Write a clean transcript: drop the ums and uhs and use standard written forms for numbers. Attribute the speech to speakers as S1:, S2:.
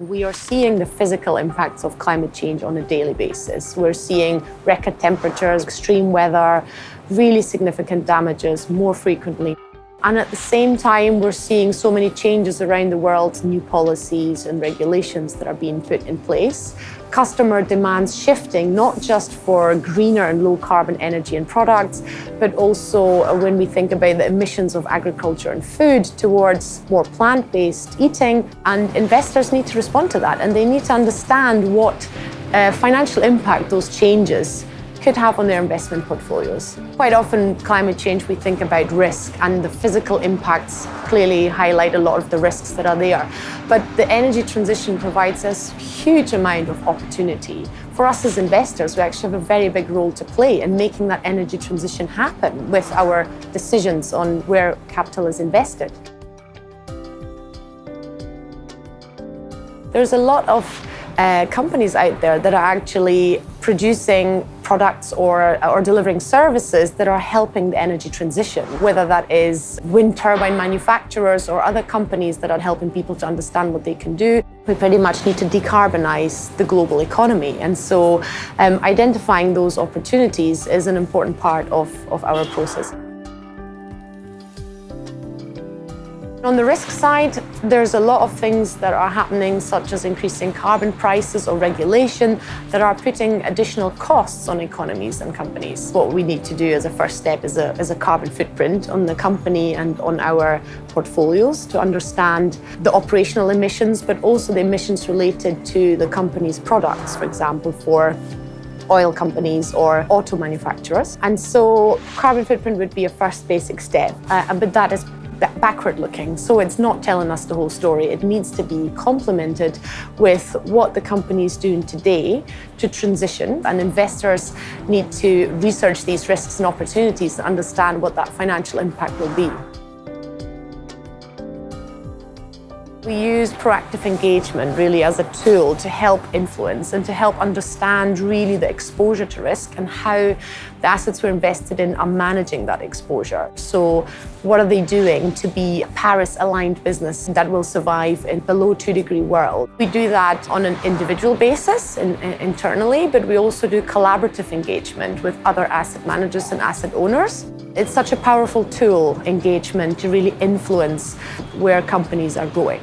S1: We are seeing the physical impacts of climate change on a daily basis. We're seeing record temperatures, extreme weather, really significant damages more frequently. And at the same time, we're seeing so many changes around the world, new policies and regulations that are being put in place. Customer demands shifting, not just for greener and low carbon energy and products, but also when we think about the emissions of agriculture and food towards more plant-based eating. And investors need to respond to that, and they need to understand what financial impact those changes could have on their investment portfolios. Quite often, climate change, we think about risk, and the physical impacts clearly highlight a lot of the risks that are there. But the energy transition provides us a huge amount of opportunity. For us as investors, we actually have a very big role to play in making that energy transition happen with our decisions on where capital is invested. There's a lot of companies out there that are actually producing products or delivering services that are helping the energy transition, whether that is wind turbine manufacturers or other companies that are helping people to understand what they can do. We pretty much need to decarbonize the global economy. And so identifying those opportunities is an important part of our process. On the risk side, there's a lot of things that are happening, such as increasing carbon prices or regulation that are putting additional costs on economies and companies. What we need to do as a first step is a carbon footprint on the company and on our portfolios to understand the operational emissions, but also the emissions related to the company's products, for example, for oil companies or auto manufacturers. And so carbon footprint would be a first basic step, but that is backward looking. So it's not telling us the whole story. It needs to be complemented with what the company is doing today to transition. And investors need to research these risks and opportunities to understand what that financial impact will be. We use proactive engagement really as a tool to help influence and to help understand really the exposure to risk and how the assets we're invested in are managing that exposure. So what are they doing to be a Paris-aligned business that will survive in below 2-degree world? We do that on an individual basis internally, but we also do collaborative engagement with other asset managers and asset owners. It's such a powerful tool, engagement, to really influence where companies are going.